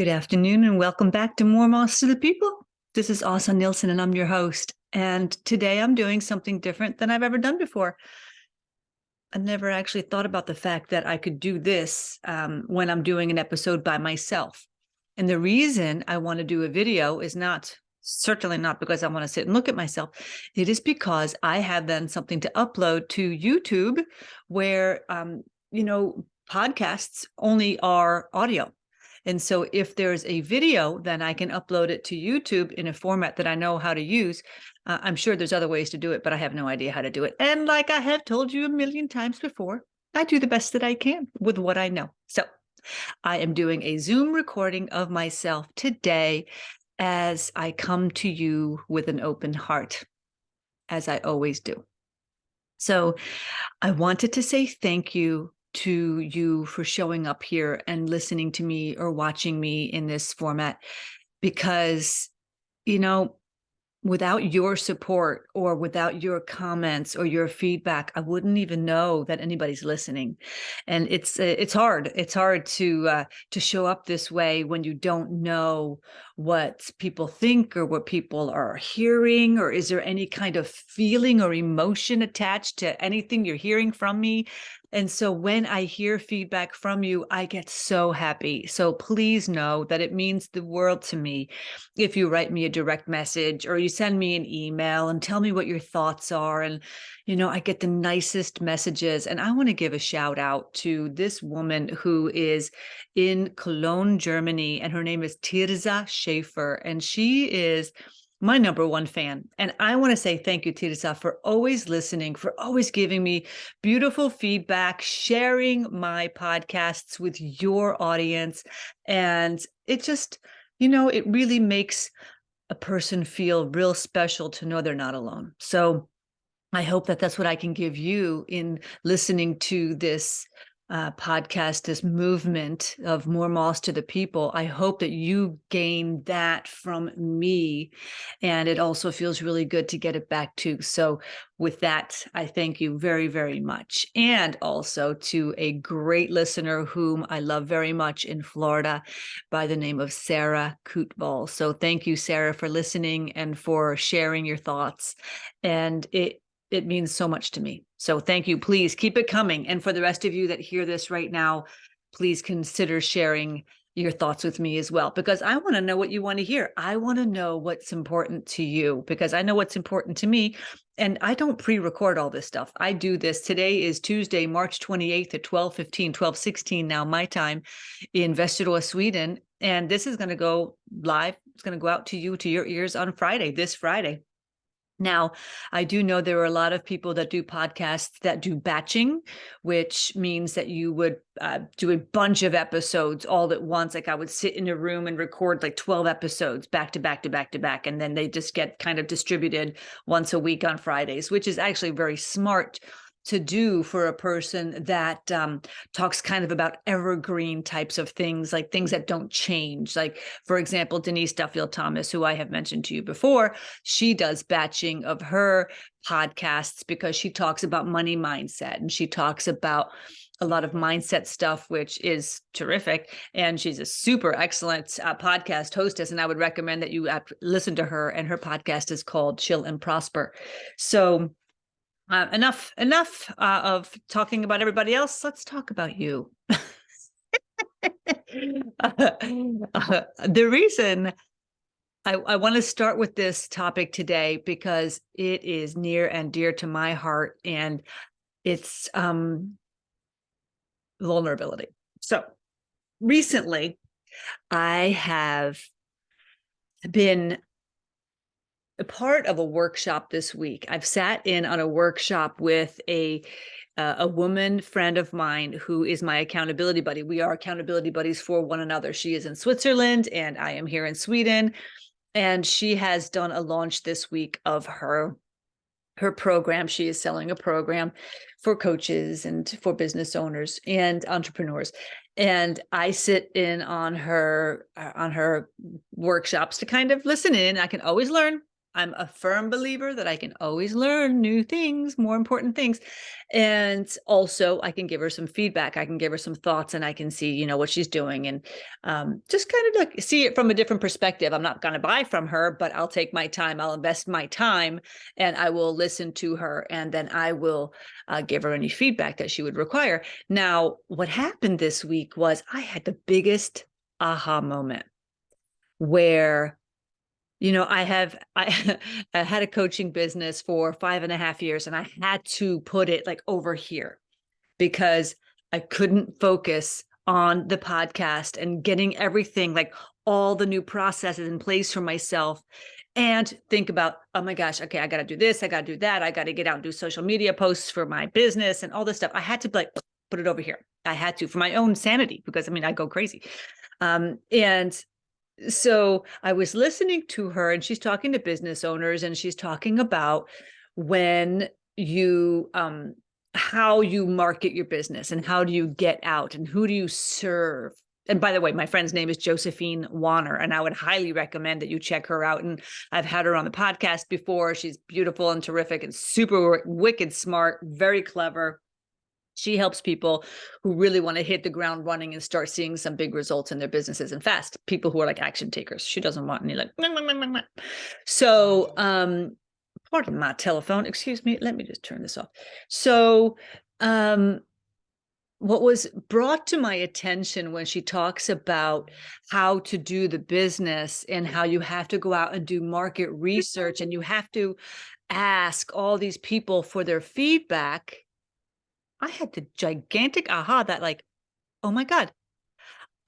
Good afternoon and welcome back to More Moss to the People. This is Åsa Nilsson and I'm your host. And today I'm doing something different than I've ever done before. I never actually thought about the fact that I could do this when I'm doing an episode by myself. And the reason I want to do a video is certainly not because I want to sit and look at myself. It is because I have then something to upload to YouTube where, podcasts only are audio. And so if there's a video, then I can upload it to YouTube in a format that I know how to use. I'm sure there's other ways to do it, but I have no idea how to do it. And like I have told you a million times before, I do the best that I can with what I know. So I am doing a Zoom recording of myself today as I come to you with an open heart, as I always do. So I wanted to say thank you to you for showing up here and listening to me or watching me in this format, because, without your support or without your comments or your feedback, I wouldn't even know that anybody's listening. And it's hard. It's hard to show up this way when you don't know what people think or what people are hearing, or is there any kind of feeling or emotion attached to anything you're hearing from me. And so when I hear feedback from you, I get so happy. So please know that it means the world to me if you write me a direct message or you send me an email and tell me what your thoughts are. And, I get the nicest messages. And I want to give a shout out to this woman who is in Cologne, Germany, and her name is Tirza Schaefer. And she is my number one fan. And I want to say thank you, Tirza, for always listening, for always giving me beautiful feedback, sharing my podcasts with your audience. And it just, it really makes a person feel real special to know they're not alone. So I hope that that's what I can give you in listening to this podcast, this movement of More Moss to the People. I hope that you gain that from me. And it also feels really good to get it back too. So with that, I thank you very, very much. And also to a great listener whom I love very much in Florida by the name of Sarah Kootball. So thank you, Sarah, for listening and for sharing your thoughts. And it means so much to me. So thank you. Please keep it coming. And for the rest of you that hear this right now, please consider sharing your thoughts with me as well, because I want to know what you want to hear. I want to know what's important to you, because I know what's important to me. And I don't pre-record all this stuff. I do this. Today is Tuesday, March 28th at 12:15, 12:16 now, my time, in Västerås, Sweden. And this is going to go live. It's going to go out to you, to your ears on Friday, this Friday. Now, I do know there are a lot of people that do podcasts that do batching, which means that you would do a bunch of episodes all at once. Like I would sit in a room and record like 12 episodes back to back to back to back. And then they just get kind of distributed once a week on Fridays, which is actually very smart to do for a person that talks kind of about evergreen types of things, like things that don't change. Like, for example, Denise Duffield Thomas, who I have mentioned to you before, she does batching of her podcasts because she talks about money mindset and she talks about a lot of mindset stuff, which is terrific. And she's a super excellent podcast hostess. And I would recommend that you listen to her. And her podcast is called Chill and Prosper. So enough of talking about everybody else. Let's talk about you. The reason I want to start with this topic today, because it is near and dear to my heart, and it's vulnerability. So recently, I have been a part of a workshop this week. I've sat in on a workshop with a woman friend of mine who is my accountability buddy. We are accountability buddies for one another. She is in Switzerland and I am here in Sweden. And she has done a launch this week of her program. She is selling a program for coaches and for business owners and entrepreneurs. And I sit in on her workshops to kind of listen in. I can always learn. I'm a firm believer that I can always learn new things, more important things. And also I can give her some feedback. I can give her some thoughts and I can see, what she's doing and just kind of like see it from a different perspective. I'm not going to buy from her, but I'll take my time. I'll invest my time and I will listen to her. And then I will give her any feedback that she would require. Now, what happened this week was I had the biggest aha moment where I I had a coaching business for 5.5 years and I had to put it like over here because I couldn't focus on the podcast and getting everything like all the new processes in place for myself and think about, oh my gosh, okay, I got to do this, I got to do that, I got to get out and do social media posts for my business and all this stuff. I had to like put it over here. I had to for my own sanity because I go crazy. And so I was listening to her and she's talking to business owners and she's talking about when you how you market your business and how do you get out and who do you serve. And by the way, my friend's name is Josephine Warner, and I would highly recommend that you check her out. And I've had her on the podcast before. She's beautiful and terrific and super wicked smart, very clever. She helps people who really want to hit the ground running and start seeing some big results in their businesses and fast. People who are like action takers. She doesn't want any like. So, pardon my telephone. Excuse me. Let me just turn this off. So, what was brought to my attention when she talks about how to do the business and how you have to go out and do market research and you have to ask all these people for their feedback. I had the gigantic aha that like, oh my God,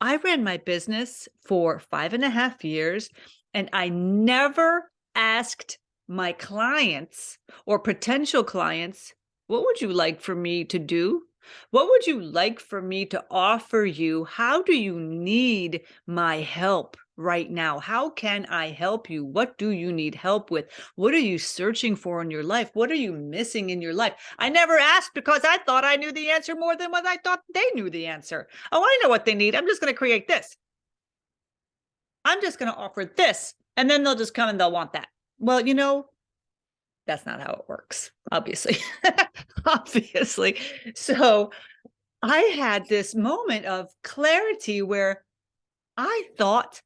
I ran my business for 5.5 years and I never asked my clients or potential clients, what would you like for me to do? What would you like for me to offer you? How do you need my help right now? How can I help you? What do you need help with? What are you searching for in your life? What are you missing in your life? I never asked because I thought I knew the answer more than what I thought they knew the answer. Oh, I know what they need. I'm just going to create this. I'm just going to offer this. And then they'll just come and they'll want that. Well, that's not how it works, obviously. Obviously. So I had this moment of clarity where I thought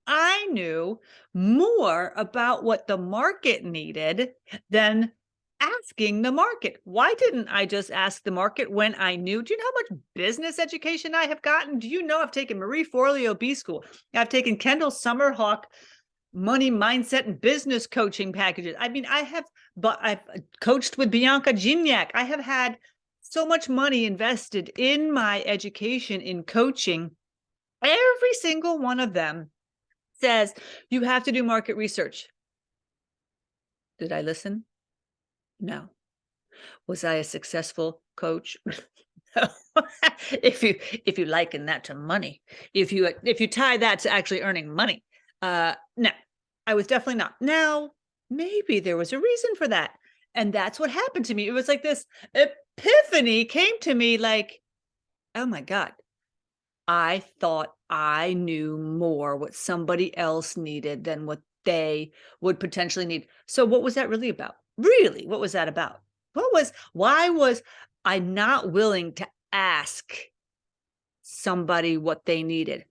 I knew more about what the market needed than asking the market. Why didn't I just ask the market when I knew? Do you know how much business education I have gotten? Do you know I've taken Marie Forleo B School? I've taken Kendall Summerhawk money mindset and business coaching packages. I've coached with Bianca Gignac. I have had so much money invested in my education in coaching. Every single one of them says you have to do market research. Did I listen? No. Was I a successful coach? No. if you liken that to money, if you tie that to actually earning money, no, I was definitely not. Now, maybe there was a reason for that. And that's what happened to me. It was like this epiphany came to me like, oh my God, I thought I knew more what somebody else needed than what they would potentially need. So what was that really about? Really, what was that about? Why was I not willing to ask somebody what they needed?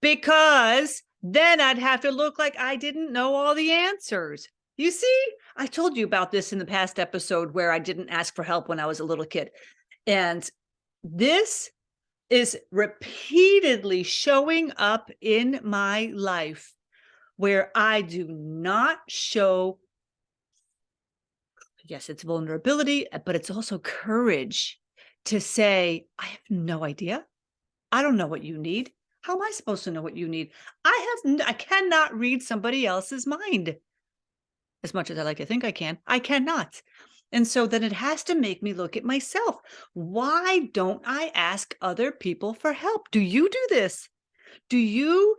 Because then I'd have to look like I didn't know all the answers. You see, I told you about this in the past episode where I didn't ask for help when I was a little kid. And this is repeatedly showing up in my life where I do not show, yes, it's vulnerability, but it's also courage to say, I have no idea. I don't know what you need. How am I supposed to know what you need? I cannot read somebody else's mind. As much as I like to think I can, I cannot. And so then it has to make me look at myself. Why don't I ask other people for help? Do you do this? Do you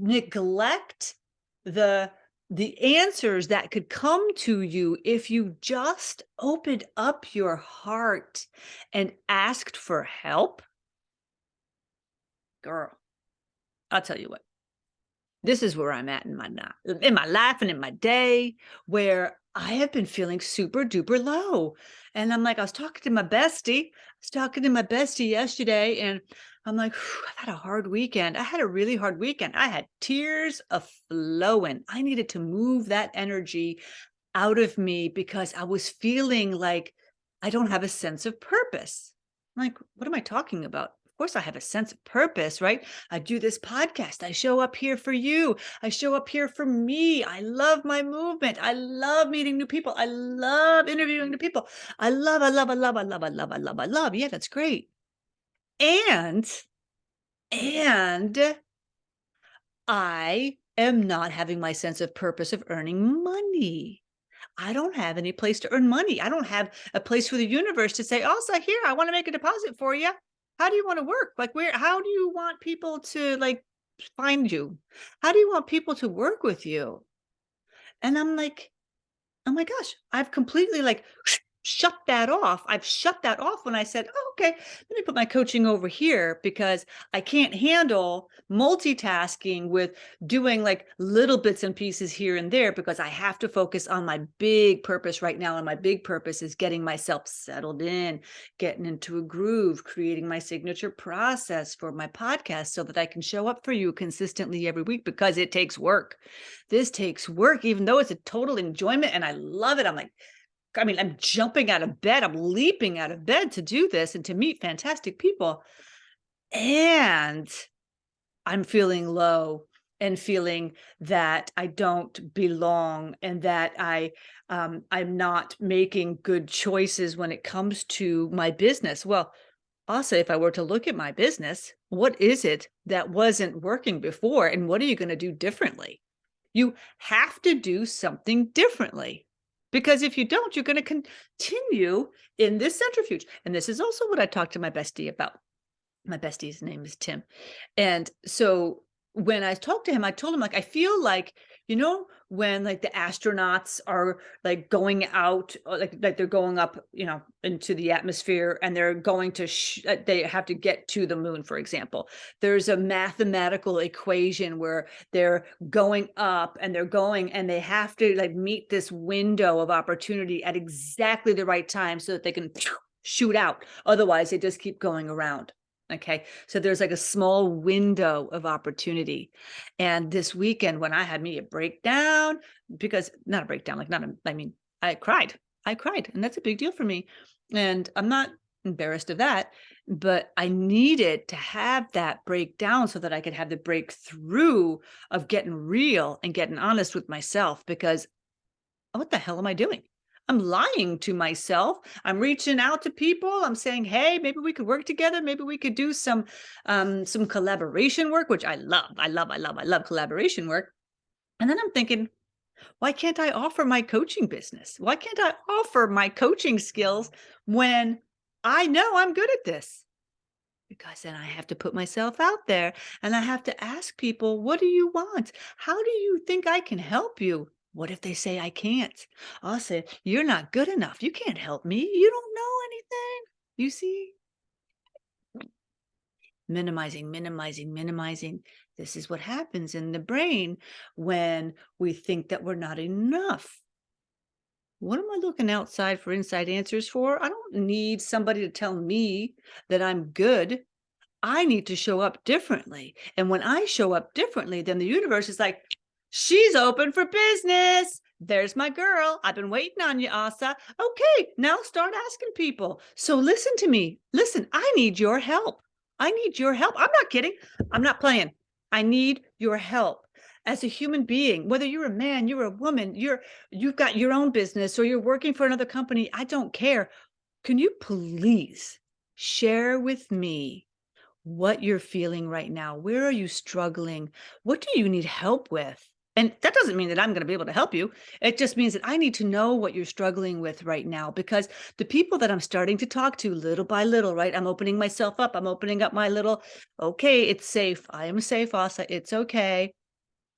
neglect the answers that could come to you if you just opened up your heart and asked for help? Girl, I'll tell you what. this is where I'm at in my life and in my day, where I have been feeling super duper low. And I'm like, I was talking to my bestie. I was talking to my bestie yesterday, and I'm like, "Phew, I've had a hard weekend. I had a really hard weekend. I had tears of flowing. I needed to move that energy out of me because I was feeling like I don't have a sense of purpose. I'm like, what am I talking about? Of course, I have a sense of purpose, right? I do this podcast. I show up here for you. I show up here for me. I love my movement. I love meeting new people. I love interviewing new people. I love, I love, I love, I love, I love, I love, I love. Yeah, that's great. And, and I am not having my sense of purpose of earning money. I don't have any place to earn money. I don't have a place for the universe to say, "Also, here, I want to make a deposit for you. How do you want to work? Like, how do you want people to like find you? How do you want people to work with you?" And I'm like, oh my gosh, I've completely like shut that off. I've shut that off when I said, oh, okay, let me put my coaching over here because I can't handle multitasking with doing like little bits and pieces here and there because I have to focus on my big purpose right now. And my big purpose is getting myself settled in, getting into a groove, creating my signature process for my podcast so that I can show up for you consistently every week because it takes work. This takes work, even though it's a total enjoyment and I love it. I'm jumping out of bed. I'm leaping out of bed to do this and to meet fantastic people. And I'm feeling low and feeling that I don't belong and that I'm not making good choices when it comes to my business. Well, also, if I were to look at my business, what is it that wasn't working before? And what are you going to do differently? You have to do something differently because if you don't, you're going to continue in this centrifuge. And this is also what I talked to my bestie about. My bestie's name is Tim. And so when I talked to him, I told him, like, I feel like, when like the astronauts are like going out, or like they're going up, into the atmosphere and they're going to, they have to get to the moon, for example. There's a mathematical equation where they're going up and they're going and they have to like meet this window of opportunity at exactly the right time so that they can shoot out. Otherwise, they just keep going around. Okay. So there's like a small window of opportunity. And this weekend when I had me a breakdown, because not a breakdown, like not a, I mean, I cried. I cried. And that's a big deal for me. And I'm not embarrassed of that, but I needed to have that breakdown so that I could have the breakthrough of getting real and getting honest with myself because what the hell am I doing? I'm lying to myself. I'm reaching out to people. I'm saying, hey, maybe we could work together. Maybe we could do some collaboration work, which I love. I love, I love, I love collaboration work. And then I'm thinking, why can't I offer my coaching business? Why can't I offer my coaching skills when I know I'm good at this? Because then I have to put myself out there and I have to ask people, what do you want? How do you think I can help you? What if they say I can't? I'll say, you're not good enough. You can't help me. You don't know anything. You see? Minimizing, minimizing, minimizing. This is what happens in the brain when we think that we're not enough. What am I looking outside for inside answers for? I don't need somebody to tell me that I'm good. I need to show up differently. And when I show up differently, then the universe is like, she's open for business. There's my girl. I've been waiting on you, Asa. Okay, now start asking people. So listen to me. Listen, I need your help. I need your help. I'm not kidding. I'm not playing. I need your help. As a human being, whether you're a man, you're a woman, you've got your own business or you're working for another company, I don't care. Can you please share with me what you're feeling right now? Where are you struggling? What do you need help with? And that doesn't mean that I'm going to be able to help you. It just means that I need to know what you're struggling with right now because the people that I'm starting to talk to little by little, right? I'm opening myself up. I'm opening up my little, okay, it's safe. I am safe, Asa. It's okay.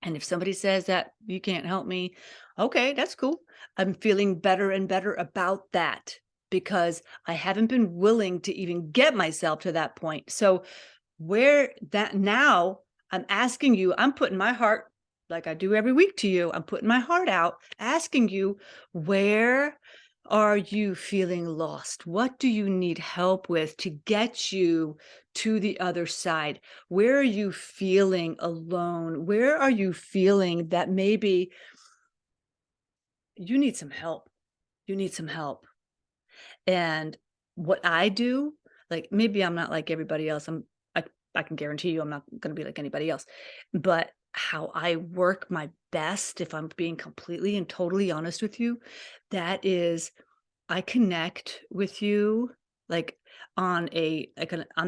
And if somebody says that you can't help me, okay, that's cool. I'm feeling better and better about that because I haven't been willing to even get myself to that point. So where that now I'm asking you, I'm putting my heart like I do every week to you. I'm putting my heart out, asking you, where are you feeling lost? What do you need help with to get you to the other side? Where are you feeling alone? Where are you feeling that maybe you need some help? You need some help. And what I do, like, maybe I'm not like everybody else. I, I can guarantee you I'm not going to be like anybody else. But how I work my best, if I'm being completely and totally honest with you, that is I connect with you like on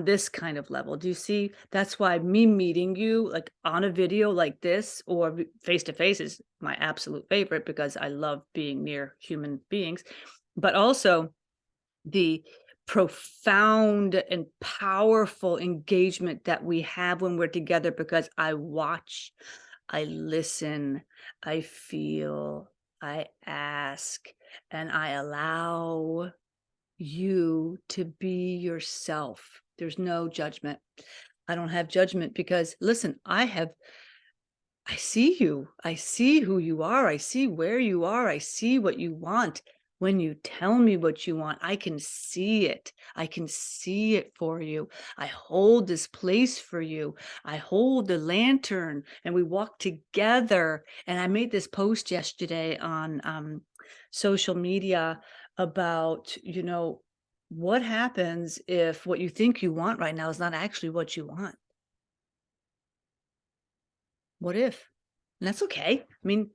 this kind of level. Do you see? That's why me meeting you like on a video like this or face to face is my absolute favorite because I love being near human beings. But also the profound and powerful engagement that we have when we're together because I watch, I listen, I feel, I ask, and I allow you to be yourself. There's no judgment. I don't have judgment because listen, I see you. I see who you are. I see where you are. I see what you want. When you tell me what you want, I can see it. I can see it for you. I hold this place for you. I hold the lantern and we walk together. And I made this post yesterday on social media about, what happens if what you think you want right now is not actually what you want? What if? And that's okay. I mean,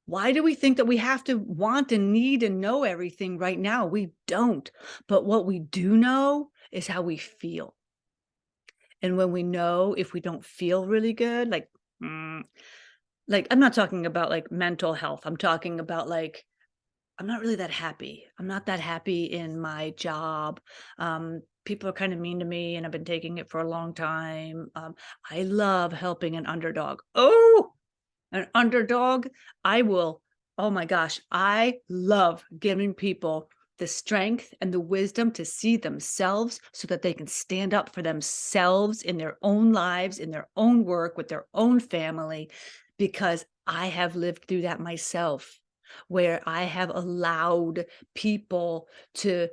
why do we think that we have to want and need and know everything right now? We don't. But what we do know is how we feel. And when we know if we don't feel really good, mm, like I'm not talking about like mental health. I'm talking about like I'm not really that happy. I'm not that happy in my job. People are kind of mean to me, and I've been taking it for a long time. I love helping an underdog. Oh, an underdog, I will oh my gosh, I love giving people the strength and the wisdom to see themselves so that they can stand up for themselves in their own lives, in their own work, with their own family, because I have lived through that myself, where I have allowed people to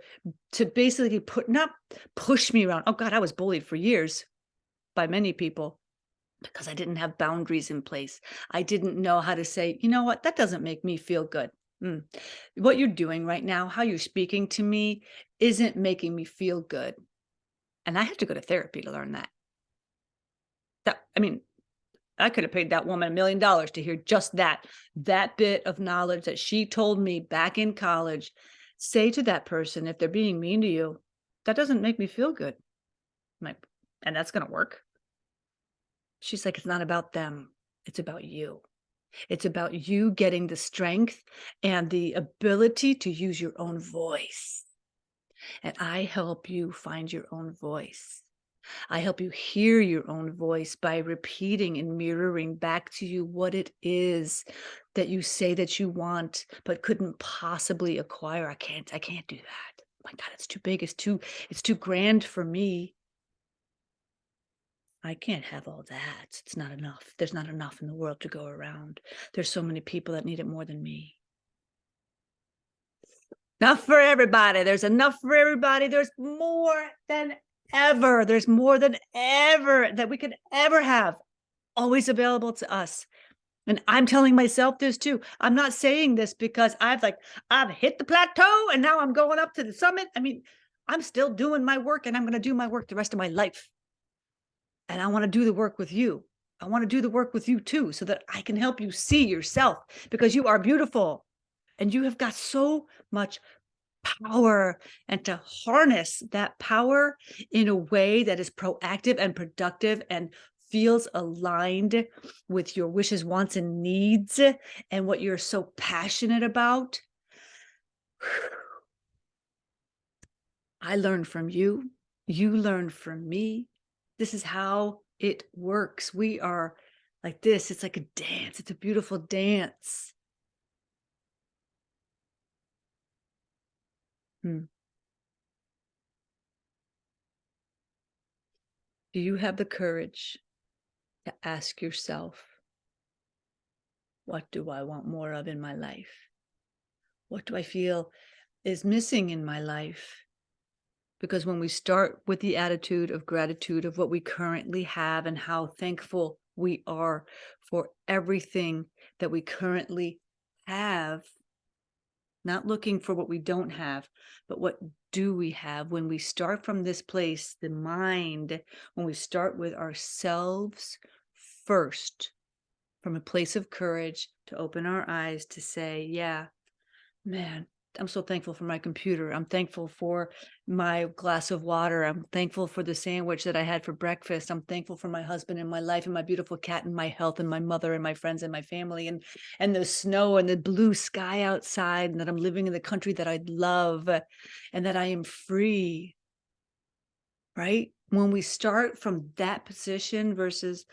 basically not push me around. Oh God, I was bullied for years by many people because I didn't have boundaries in place. I didn't know how to say, you know what, that doesn't make me feel good. Mm. What you're doing right now, how you're speaking to me, isn't making me feel good. And I have to go to therapy to learn that. I mean, I could have paid that woman $1 million to hear just that bit of knowledge that she told me back in college. Say to that person, if they're being mean to you, that doesn't make me feel good. I'm like, and that's going to work. She's like, it's not about them. It's about you. It's about you getting the strength and the ability to use your own voice. And I help you find your own voice. I help you hear your own voice by repeating and mirroring back to you what it is that you say that you want, but couldn't possibly acquire. I can't do that. My God, it's too big. It's too grand for me. I can't have all that. It's not enough. There's not enough in the world to go around. There's so many people that need it more than me. Enough for everybody. There's enough for everybody. There's more than ever. There's more than ever that we could ever have always available to us. And I'm telling myself this too. I'm not saying this because I've hit the plateau and now I'm going up to the summit. I mean, I'm still doing my work and I'm going to do my work the rest of my life. And I want to do the work with you. I want to do the work with you too, so that I can help you see yourself because you are beautiful and you have got so much power, and to harness that power in a way that is proactive and productive and feels aligned with your wishes, wants, and needs and what you're so passionate about. I learn from you. You learn from me. This is how it works. We are like this. It's like a dance. It's a beautiful dance. Hmm. Do you have the courage to ask yourself, What do I want more of in my life? What do I feel is missing in my life? Because when we start with the attitude of gratitude of what we currently have and how thankful we are for everything that we currently have, not looking for what we don't have, but what do we have? When we start from this place, the mind, when we start with ourselves first, from a place of courage to open our eyes to say, yeah, man, I'm so thankful for my computer. I'm thankful for my glass of water. I'm thankful for the sandwich that I had for breakfast. I'm thankful for my husband and my life and my beautiful cat and my health and my mother and my friends and my family and the snow and the blue sky outside, and that I'm living in the country that I love and that I am free, right? When we start from that position versus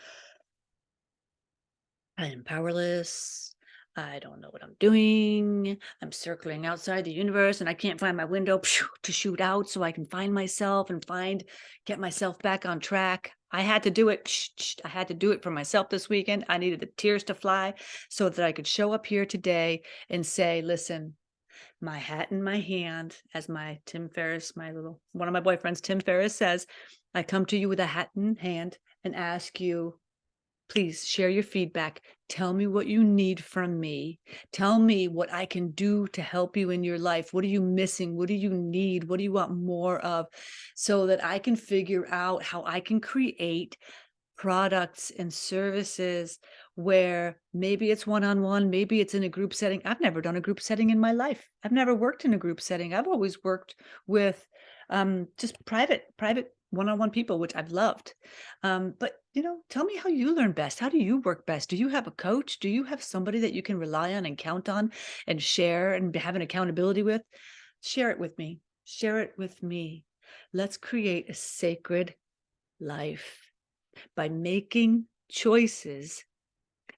I am powerless. I don't know what I'm doing. I'm circling outside the universe and I can't find my window to shoot out so I can find myself and get myself back on track. I had to do it. I had to do it for myself this weekend. I needed the tears to fly so that I could show up here today and say, listen, my hat in my hand, as my Tim Ferriss, one of my boyfriends, Tim Ferriss says, I come to you with a hat in hand and ask you, please share your feedback. Tell me what you need from me. Tell me what I can do to help you in your life. What are you missing? What do you need? What do you want more of? So that I can figure out how I can create products and services where maybe it's one-on-one, maybe it's in a group setting. I've never done a group setting in my life. I've never worked in a group setting. I've always worked with just private one-on-one people, which I've loved. But tell me how you learn best. How do you work best? Do you have a coach? Do you have somebody that you can rely on and count on and share and have an accountability with? Share it with me. Share it with me. Let's create a sacred life by making choices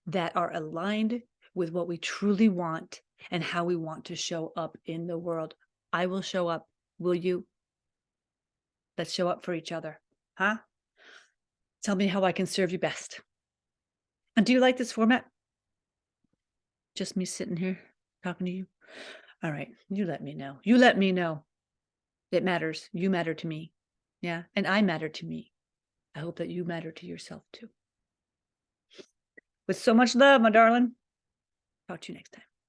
that are aligned with what we truly want and how we want to show up in the world. I will show up. Will you? Let's show up for each other. Huh? Tell me how I can serve you best. And do you like this format? Just me sitting here talking to you? All right. You let me know. You let me know. It matters. You matter to me. Yeah. And I matter to me. I hope that you matter to yourself too. With so much love, my darling. Talk to you next time.